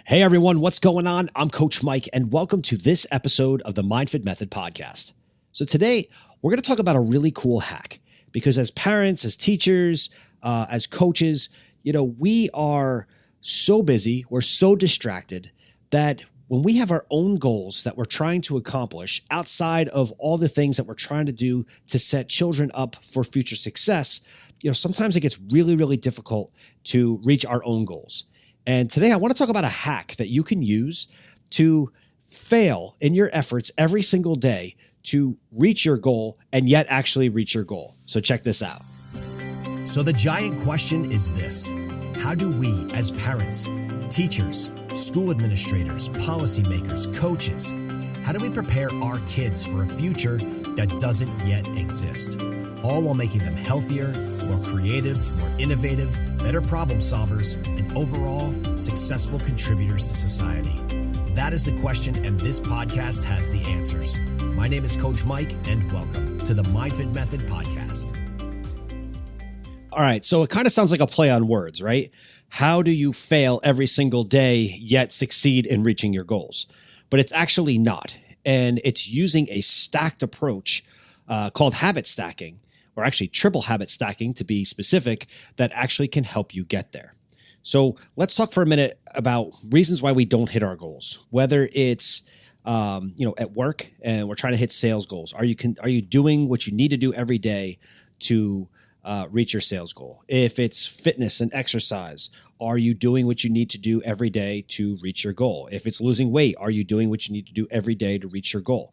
Hey everyone, what's going on? I'm Coach Mike, and welcome to this episode of the MindFit Method podcast. So today, we're going to talk about a really cool hack because as parents, as teachers, as coaches, we are so busy, we're so distracted that when we have our own goals that we're trying to accomplish outside of all the things that we're trying to do to set children up for future success, sometimes it gets really, really difficult to reach our own goals. And today I want to talk about a hack that you can use to fail in your efforts every single day to reach your goal and yet actually reach your goal. So check this out. So the giant question is this: how do we as parents, teachers, school administrators, policymakers, coaches, how do we prepare our kids for a future that doesn't yet exist? All while making them healthier, more creative, more innovative, better problem solvers, and overall successful contributors to society. That is the question, and this podcast has the answers. My name is Coach Mike, and welcome to the MindFit Method podcast. All right, so it kind of sounds like a play on words, right? How do you fail every single day yet succeed in reaching your goals? But it's actually not, and it's using a stacked approach called habit stacking, or actually triple habit stacking to be specific, that actually can help you get there. So let's talk for a minute about reasons why we don't hit our goals, whether it's at work and we're trying to hit sales goals. Are you doing what you need to do every day to reach your sales goal? If it's fitness and exercise, are you doing what you need to do every day to reach your goal? If it's losing weight, are you doing what you need to do every day to reach your goal?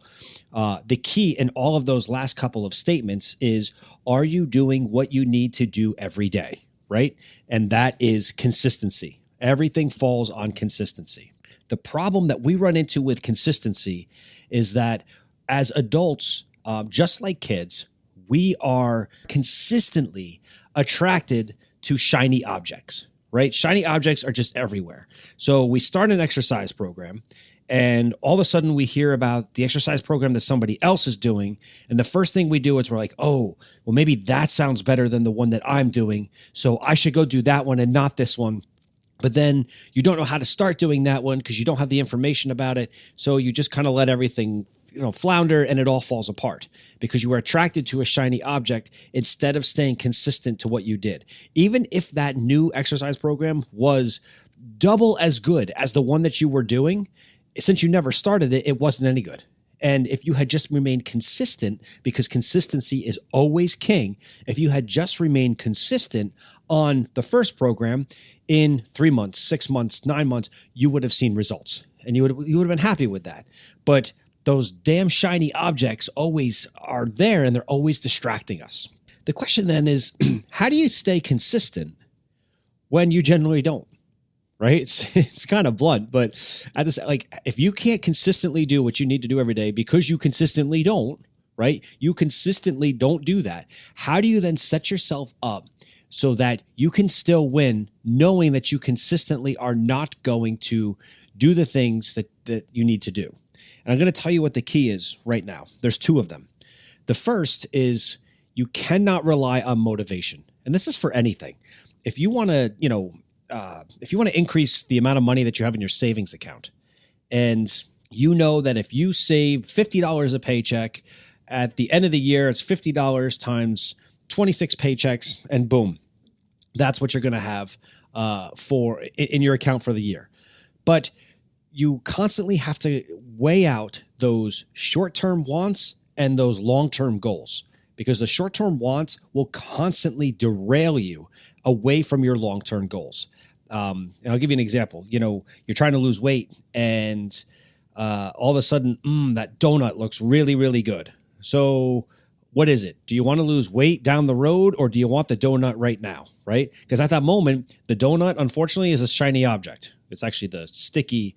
The key in all of those last couple of statements is, are you doing what you need to do every day, right? And that is consistency. Everything falls on consistency. The problem that we run into with consistency is that as adults, just like kids, we are consistently attracted to shiny objects, right? Shiny objects are just everywhere. So we start an exercise program and all of a sudden we hear about the exercise program that somebody else is doing. And the first thing we do is we're like, oh, well, maybe that sounds better than the one that I'm doing. So I should go do that one and not this one. But then you don't know how to start doing that one because you don't have the information about it. So you just kind of let everything flounder and it all falls apart because you were attracted to a shiny object instead of staying consistent to what you did. Even if that new exercise program was double as good as the one that you were doing, since you never started it, it wasn't any good. And if you had just remained consistent, because consistency is always king, if you had just remained consistent on the first program, in 3 months, 6 months, 9 months, you would have seen results and you would have been happy with that. But those damn shiny objects always are there and they're always distracting us. The question then is, how do you stay consistent when you generally don't? Right? It's kind of blunt, but if you can't consistently do what you need to do every day because you consistently don't, right? You consistently don't do that. How do you then set yourself up so that you can still win, knowing that you consistently are not going to do the things that you need to do? And I'm going to tell you what the key is right now. There's two of them. The first is you cannot rely on motivation. And this is for anything. If you want to, increase the amount of money that you have in your savings account, and you know that if you save $50 a paycheck, at the end of the year, it's $50 times 26 paychecks, and boom, that's what you're going to have in your account for the year. But you constantly have to weigh out those short-term wants and those long-term goals, because the short-term wants will constantly derail you away from your long-term goals. And I'll give you an example. You're trying to lose weight and all of a sudden, that donut looks really, really good. So what is it? Do you want to lose weight down the road or do you want the donut right now, right? Because at that moment, the donut, unfortunately, is a shiny object. It's actually the sticky,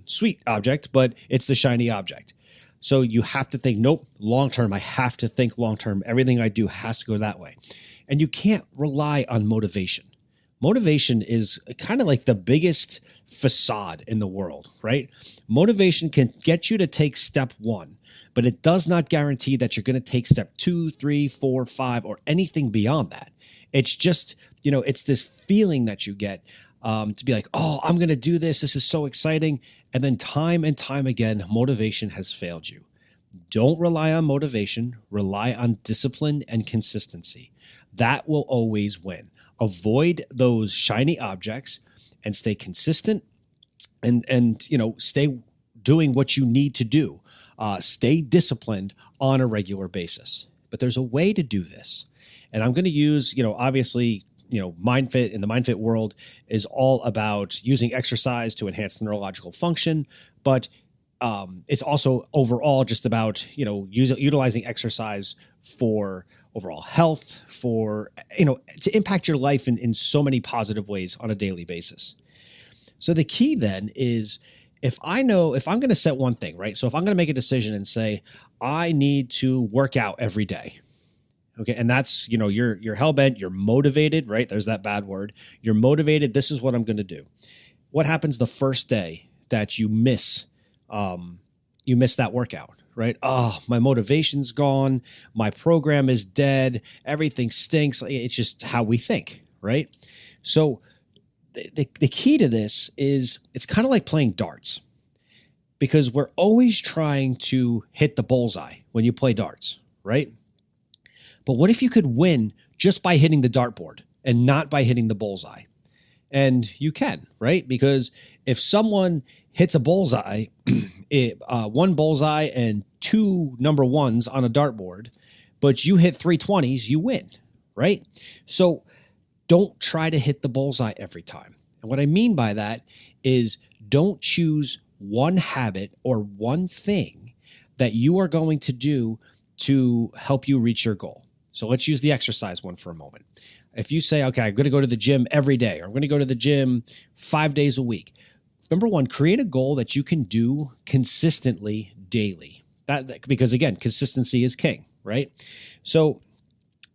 sweet object, but it's the shiny object. So you have to think, nope, long-term, I have to think long-term. Everything I do has to go that way. And you can't rely on motivation. Motivation is kind of like the biggest facade in the world, right? Motivation can get you to take step one, but it does not guarantee that you're going to take step 2, 3, 4, 5, or anything beyond that. It's just, it's this feeling that you get to be like, oh, I'm going to do this. This is so exciting. And then time and time again, motivation has failed you. Don't rely on motivation. Rely on discipline and consistency. That will always win. Avoid those shiny objects and stay consistent and stay doing what you need to do. Stay disciplined on a regular basis. But there's a way to do this. And I'm going to use, obviously, MindFit in the MindFit world is all about using exercise to enhance neurological function, but it's also overall just about, utilizing exercise for overall health, for, to impact your life in so many positive ways on a daily basis. So the key then is if I'm going to set one thing, right? So if I'm going to make a decision and say, I need to work out every day. Okay. And that's, you're hell-bent, you're motivated, right? There's that bad word. You're motivated. This is what I'm going to do. What happens the first day that you miss that workout, right? Oh, my motivation's gone. My program is dead. Everything stinks. It's just how we think, right? So the key to this is it's kind of like playing darts, because we're always trying to hit the bullseye when you play darts, right? But what if you could win just by hitting the dartboard and not by hitting the bullseye? And you can, right? Because if someone hits a bullseye, one bullseye and two number ones on a dartboard, but you hit 320s, you win, right? So don't try to hit the bullseye every time. And what I mean by that is don't choose one habit or one thing that you are going to do to help you reach your goal. So let's use the exercise one for a moment. If you say, okay, I'm going to go to the gym every day, or I'm going to go to the gym 5 days a week. Number one, create a goal that you can do consistently daily. Because again, consistency is king, right? So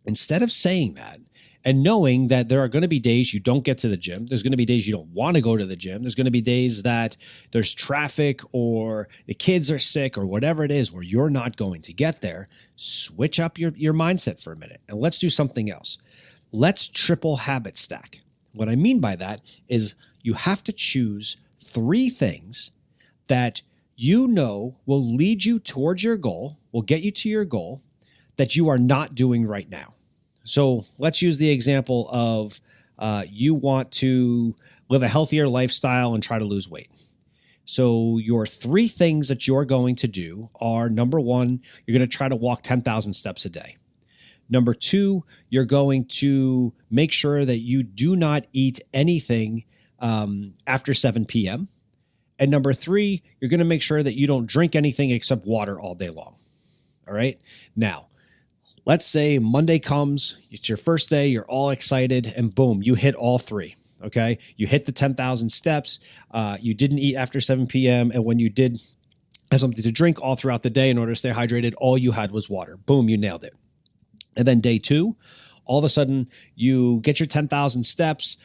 instead of saying that and knowing that there are going to be days you don't get to the gym, there's going to be days you don't want to go to the gym, there's going to be days that there's traffic or the kids are sick or whatever it is where you're not going to get there, switch up your mindset for a minute and let's do something else. Let's triple habit stack. What I mean by that is you have to choose 3 things that will lead you towards your goal, will get you to your goal that you are not doing right now. So let's use the example of you want to live a healthier lifestyle and try to lose weight. So your 3 things that you're going to do are, number 1, you're going to try to walk 10,000 steps a day. Number 2, you're going to make sure that you do not eat anything after 7 p.m. And number 3, you're going to make sure that you don't drink anything except water all day long. All right. Now, let's say Monday comes, it's your first day, you're all excited, and boom, you hit all 3. Okay. You hit the 10,000 steps. You didn't eat after 7 p.m. And when you did have something to drink all throughout the day in order to stay hydrated, all you had was water. Boom, you nailed it. And then day 2, all of a sudden you get your 10,000 steps.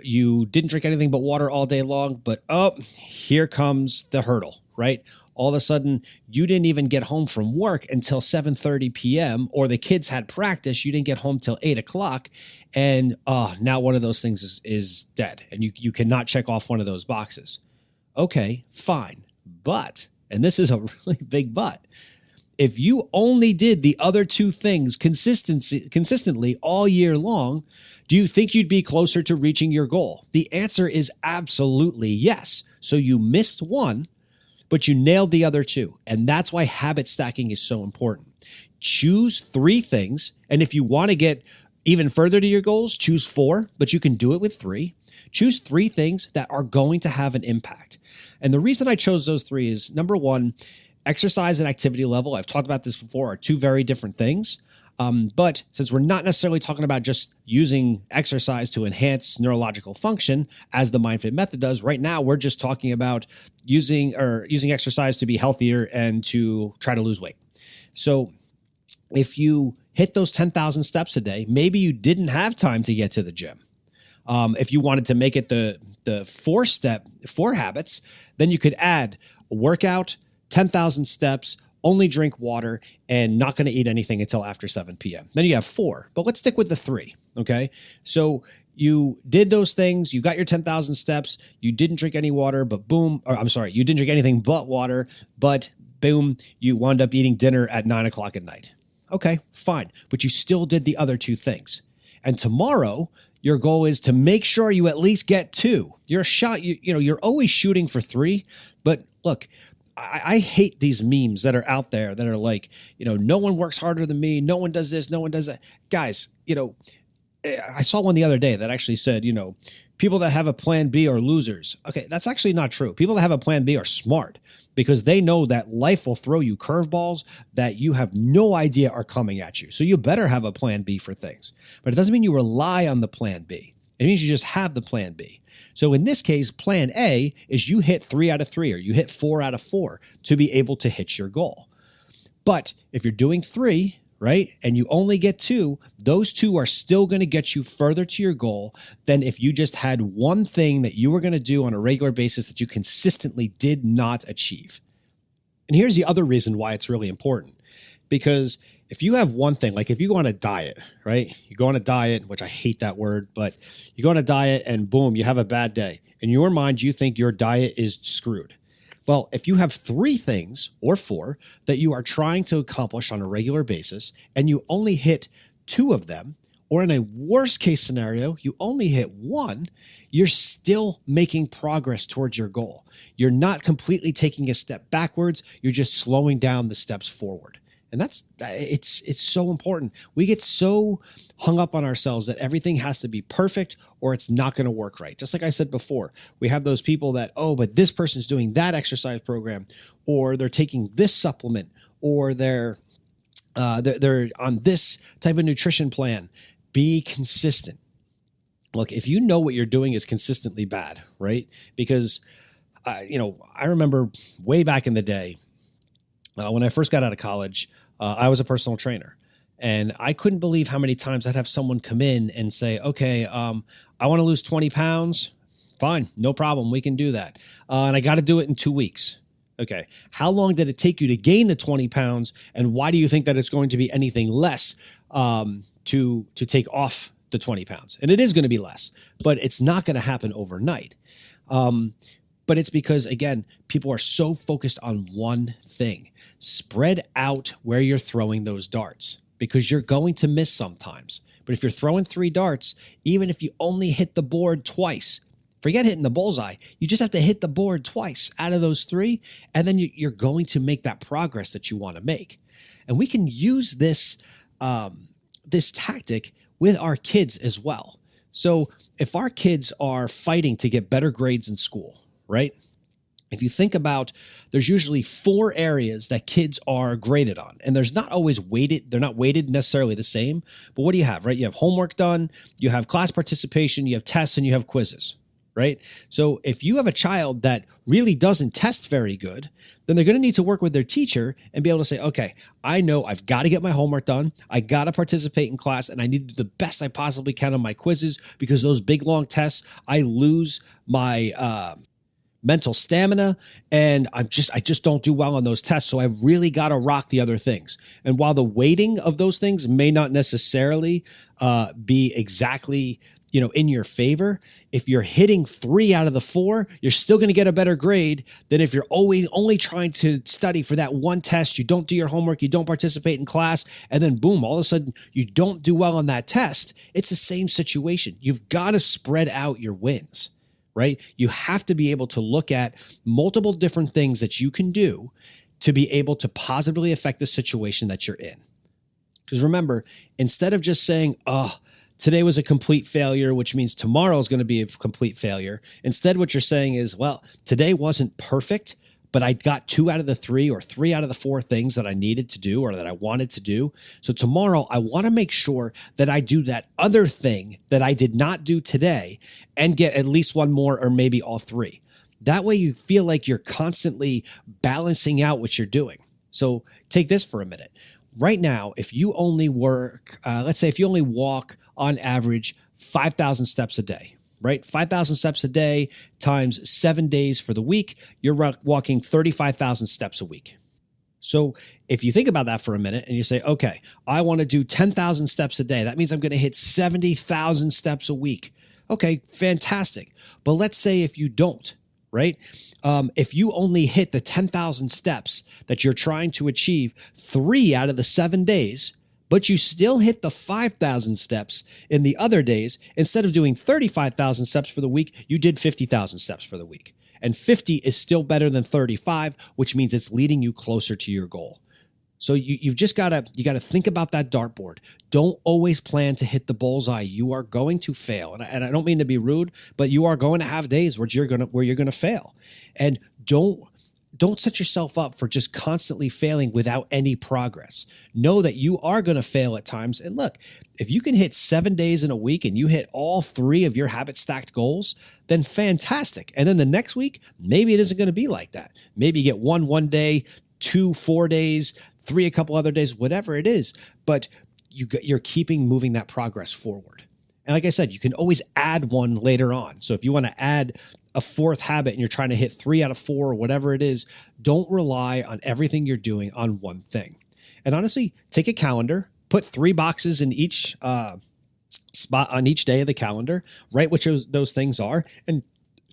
You didn't drink anything but water all day long, but here comes the hurdle, right? All of a sudden you didn't even get home from work until 7:30 p.m. or the kids had practice. You didn't get home till 8 o'clock. And now one of those things is dead and you cannot check off one of those boxes. Okay, fine. But, and this is a really big but, if you only did the other 2 things consistently all year long, do you think you'd be closer to reaching your goal? The answer is absolutely yes. So you missed one, but you nailed the other 2. And that's why habit stacking is so important. Choose 3 things. And if you want to get even further to your goals, choose 4, but you can do it with 3. Choose 3 things that are going to have an impact. And the reason I chose those 3 is, number 1, exercise and activity level, I've talked about this before, are 2 very different things. But since we're not necessarily talking about just using exercise to enhance neurological function, as the MindFit method does, right now we're just talking about using exercise to be healthier and to try to lose weight. So if you hit those 10,000 steps a day, maybe you didn't have time to get to the gym. If you wanted to make it the 4 habits, then you could add a workout, 10,000 steps, only drink water, and not going to eat anything until after 7 p.m. Then you have 4, but let's stick with the 3. Okay. So you did those things, you got your 10,000 steps, you didn't drink any water, but boom, or I'm sorry, you didn't drink anything but water, but boom, you wound up eating dinner at 9 o'clock at night. Okay, fine. But you still did the other two things. And tomorrow, your goal is to make sure you at least get two. You're a shot, you're always shooting for three. But look, I hate these memes that are out there that are like, no one works harder than me. No one does this. No one does that. Guys, I saw one the other day that actually said, people that have a plan B are losers. Okay, that's actually not true. People that have a plan B are smart because they know that life will throw you curveballs that you have no idea are coming at you. So you better have a plan B for things. But it doesn't mean you rely on the plan B. It means you just have the plan B. So in this case, plan A is you hit 3 out of 3 or you hit 4 out of 4 to be able to hit your goal. But if you're doing 3, right, and you only get 2, those 2 are still going to get you further to your goal than if you just had one thing that you were going to do on a regular basis that you consistently did not achieve. And here's the other reason why it's really important. Because if you have one thing, like if you go on a diet, right, you go on a diet, which I hate that word, but you go on a diet and boom, you have a bad day. In your mind, you think your diet is screwed. Well, if you have 3 things or 4 that you are trying to accomplish on a regular basis and you only hit 2 of them, or in a worst case scenario, you only hit 1, you're still making progress towards your goal. You're not completely taking a step backwards. You're just slowing down the steps forward. And it's so important. We get so hung up on ourselves that everything has to be perfect or it's not going to work right. Just like I said before, we have those people that, but this person's doing that exercise program, or they're taking this supplement, or they're on this type of nutrition plan. Be consistent. Look, if you know what you're doing is consistently bad, right? Because, I remember way back in the day, when I first got out of college, I was a personal trainer, and I couldn't believe how many times I'd have someone come in and say, okay, I want to lose 20 pounds. Fine, no problem. We can do that. And I got to do it in 2 weeks. Okay. How long did it take you to gain the 20 pounds? And why do you think that it's going to be anything less to take off the 20 pounds? And it is going to be less, but it's not going to happen overnight. But it's because, again, people are so focused on one thing. Spread out where you're throwing those darts because you're going to miss sometimes. But if you're throwing 3 darts, even if you only hit the board twice, forget hitting the bullseye. You just have to hit the board twice out of those 3, and then you're going to make that progress that you want to make. And we can use this tactic with our kids as well. So if our kids are fighting to get better grades in school, right? If you think about, there's usually 4 areas that kids are graded on, and there's not always weighted. They're not weighted necessarily the same, but what do you have, right? You have homework done, you have class participation, you have tests, and you have quizzes, right? So if you have a child that really doesn't test very good, then they're going to need to work with their teacher and be able to say, okay, I know I've got to get my homework done. I got to participate in class, and I need to do the best I possibly can on my quizzes, because those big, long tests, I lose my mental stamina, and I just don't do well on those tests. So I really got to rock the other things. And while the weighting of those things may not necessarily be exactly, in your favor, if you're hitting 3 out of the 4, you're still going to get a better grade than if you're only trying to study for that one test. You don't do your homework, you don't participate in class, and then boom, all of a sudden you don't do well on that test. It's the same situation. You've got to spread out your wins. Right? You have to be able to look at multiple different things that you can do to be able to positively affect the situation that you're in. Because remember, instead of just saying, today was a complete failure, which means tomorrow is going to be a complete failure. Instead, what you're saying is, well, today wasn't perfect, but I got 2 out of the 3 or 3 out of the 4 things that I needed to do or that I wanted to do. So tomorrow I want to make sure that I do that other thing that I did not do today and get at least 1 more or maybe all 3. That way you feel like you're constantly balancing out what you're doing. So take this for a minute. Right now, if you only let's say if you only walk on average 5,000 steps a day, right? 5,000 steps a day times 7 days for the week, you're walking 35,000 steps a week. So if you think about that for a minute and you say, okay, I want to do 10,000 steps a day. That means I'm going to hit 70,000 steps a week. Okay, fantastic. But let's say if you don't, right? If you only hit the 10,000 steps that you're trying to achieve 3 out of the 7 days, but you still hit the 5,000 steps in the other days, instead of doing 35,000 steps for the week, you did 50,000 steps for the week. And 50 is still better than 35, which means it's leading you closer to your goal. So you've just got to think about that dartboard. Don't always plan to hit the bullseye. You are going to fail. And I don't mean to be rude, but you are going to have days where you're going to fail. And don't set yourself up for just constantly failing without any progress. Know that you are going to fail at times. And look, if you can hit 7 days in a week and you hit all 3 of your habit stacked goals, then fantastic. And then the next week, maybe it isn't going to be like that. Maybe you get one day, 2 4 days, 3 a couple other days, whatever it is. But you're moving that progress forward. And like I said, you can always add one later on. So if you want to add a 4th habit and you're trying to hit 3 out of 4 or whatever it is, don't rely on everything you're doing on one thing. And honestly, take a calendar, put 3 boxes in each spot on each day of the calendar, write what those things are, and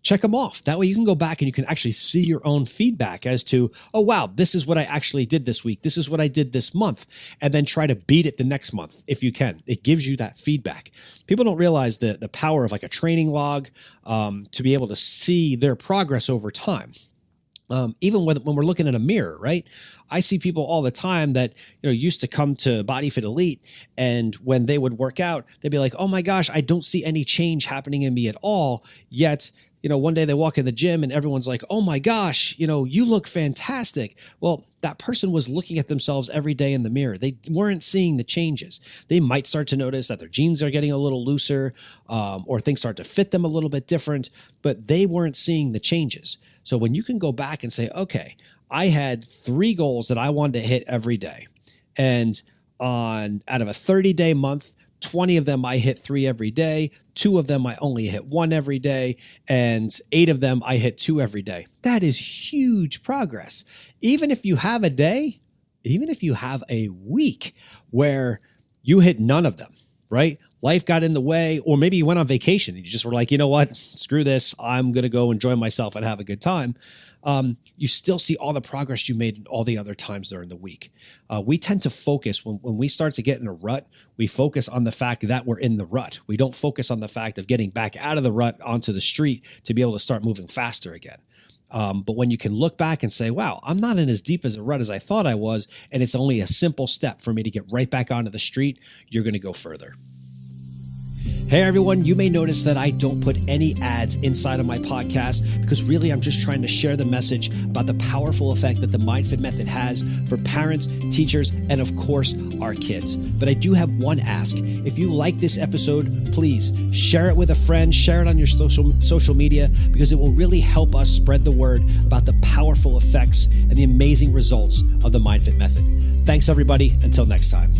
check them off. That way you can go back and you can actually see your own feedback as to, oh, wow, this is what I actually did this week. This is what I did this month. And then try to beat it the next month if you can. It gives you that feedback. People don't realize the power of like a training log to be able to see their progress over time. Even when we're looking in a mirror, right? I see people all the time that, used to come to Body Fit Elite, and when they would work out, they'd be like, oh my gosh, I don't see any change happening in me at all. Yet, one day they walk in the gym and everyone's like, oh my gosh, you look fantastic. Well, that person was looking at themselves every day in the mirror. They weren't seeing the changes. They might start to notice that their jeans are getting a little looser, or things start to fit them a little bit different, but they weren't seeing the changes. So when you can go back and say, okay, I had 3 goals that I wanted to hit every day. And out of a 30-day month, 20 of them I hit 3 every day, 2 of them I only hit 1 every day, and 8 of them I hit 2 every day. That is huge progress. Even if you have a day, even if you have a week where you hit none of them, right? Life got in the way, or maybe you went on vacation and you just were like, you know what, screw this. I'm going to go enjoy myself and have a good time. You still see all the progress you made all the other times during the week. We tend to focus when we start to get in a rut, we focus on the fact that we're in the rut. We don't focus on the fact of getting back out of the rut onto the street to be able to start moving faster again. But when you can look back and say, wow, I'm not in as deep as a rut as I thought I was, and it's only a simple step for me to get right back onto the street, you're going to go further. Hey everyone, you may notice that I don't put any ads inside of my podcast because really I'm just trying to share the message about the powerful effect that the MindFit method has for parents, teachers, and of course, our kids. But I do have one ask. If you like this episode, please share it with a friend, share it on your social media, because it will really help us spread the word about the powerful effects and the amazing results of the MindFit method. Thanks everybody. Until next time.